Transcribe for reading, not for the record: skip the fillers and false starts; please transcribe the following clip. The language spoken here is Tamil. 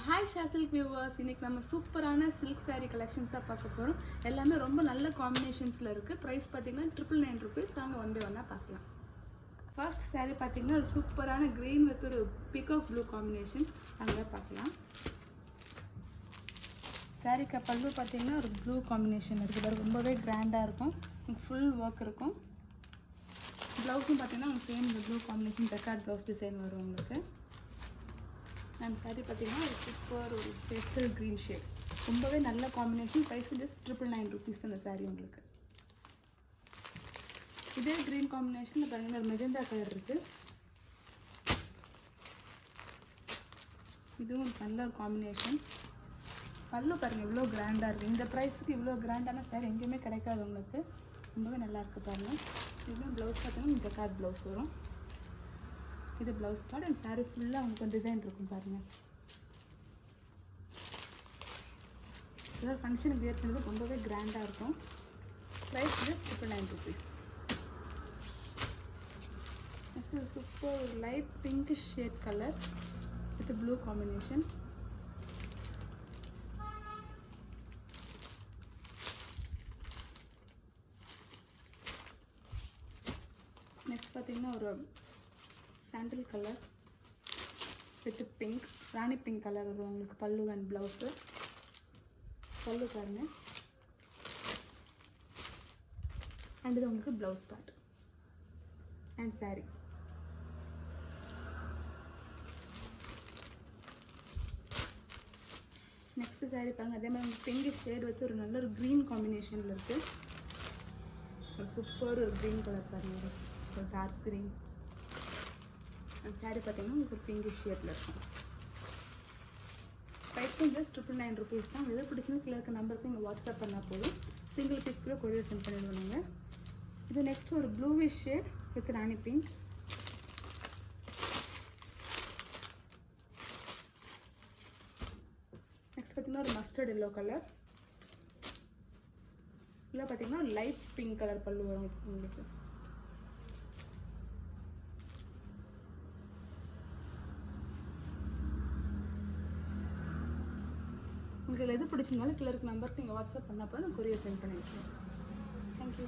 ஹாய் ஷாசில்க் வியூவர்ஸ், இன்றைக்கி நம்ம சூப்பரான சில்க் சாரீ கலெக்ஷன்ஸாக பார்க்க போகிறோம். எல்லாமே ரொம்ப நல்ல காம்பினேஷன்ஸில் இருக்குது. ப்ரைஸ் பார்த்திங்கன்னா ₹999. நாங்கள் ஒன் பை ஒன்னாக பார்க்கலாம். ஃபர்ஸ்ட் சாரீ பார்த்திங்கன்னா ஒரு சூப்பரான க்ரீன் வித் ஒரு பீகாக் ப்ளூ காம்பினேஷன். அங்கே பார்க்கலாம். சாரீக்கு பல்லு பார்த்திங்கன்னா ஒரு ப்ளூ காம்பினேஷன் இருக்குது. ரொம்பவே கிராண்டாக இருக்கும். ஃபுல் ஒர்க் இருக்கும். ப்ளவுஸும் பார்த்திங்கன்னா same blue combination jacquard blouse design வரும் உங்களுக்கு. அண்ட் சாரீ பார்த்தீங்கன்னா ஒரு சூப்பர் ஒரு பேஸ்டல் க்ரீன் ஷேட். ரொம்பவே நல்ல காம்பினேஷன். ப்ரைஸ்க்கு ஜஸ்ட் ₹999 தான் இந்த சாரீ உங்களுக்கு. இதே க்ரீன் காம்பினேஷனில் பாருங்கள் ஒரு மெஜந்தா கலர் இருக்குது. இதுவும் நல்ல ஒரு காம்பினேஷன். பல்லு பாருங்கள் இவ்வளோ கிராண்டாக இருக்குது. இந்த ப்ரைஸுக்கு இவ்வளோ கிராண்டான சாரீ எங்கேயுமே கிடைக்காது உங்களுக்கு. ரொம்பவே நல்லாயிருக்கு பாருங்கள். இதுவும் ப்ளவுஸ் பார்த்தீங்கன்னா ஜக்கார்ட் ப்ளவுஸ் வரும். இது ப்ளவுஸ் பார்ட். அண்ட் சாரீ ஃபுல்லாக உங்களுக்கு டிசைன் இருக்கும் பாருங்கள். இதோட ஃபங்க்ஷனுக்கு வியர் பண்ணுறது ரொம்பவே கிராண்டாக இருக்கும். Price just ₹999. நெக்ஸ்ட் ஒரு super light pink shade colour with blue combination. Next பார்த்தீங்கன்னா ஒரு sandal colour with pink, Rani pink colour வரும் உங்களுக்கு. பல்லு அண்ட் ப்ளவுஸு. பல்லு பாருங்க. அண்ட் இது உங்களுக்கு blouse part and sari. Next sari பாருங்க. அதே மாதிரி உங்களுக்கு பிங்க் ஷேட் வந்து ஒரு நல்ல ஒரு க்ரீன் காம்பினேஷனில் இருக்குது. ஒரு சூப்பர் ஒரு க்ரீன் கலர் பாருங்க. ஒரு டார்க் க்ரீன். அந்த சாரீ பார்த்தீங்கன்னா உங்களுக்கு பிங்கிஷ் ஷேப்பில் இருக்கும். ப்ரைஸ்க்கும் ஜஸ்ட் ₹999 தான். எது பிடிச்சிருந்து கீழே இருக்க நம்பருக்கு நீங்கள் வாட்ஸ்அப் பண்ணால் போதும். சிங்கிள் பீஸ் கூட கொரியர் சென்ட் பண்ணிடுவாங்க. இது நெக்ஸ்ட் ஒரு bluish shade with Rani pink. Next பார்த்தீங்கன்னா ஒரு மஸ்டர்ட் எல்லோ கலர். இல்லை பார்த்தீங்கன்னா ஒரு லைட் பிங்க் கலர் பல்லு வரும் உங்களுக்கு. உங்களுக்கு எது பிடிச்சிருந்தாலும் கீழே இருக்க நம்பருக்கு நீங்கள் வாட்ஸ்அப் பண்ணப்போ நான் கொரியர் சென்ட் பண்ணியிருக்கேன். தேங்க்யூ.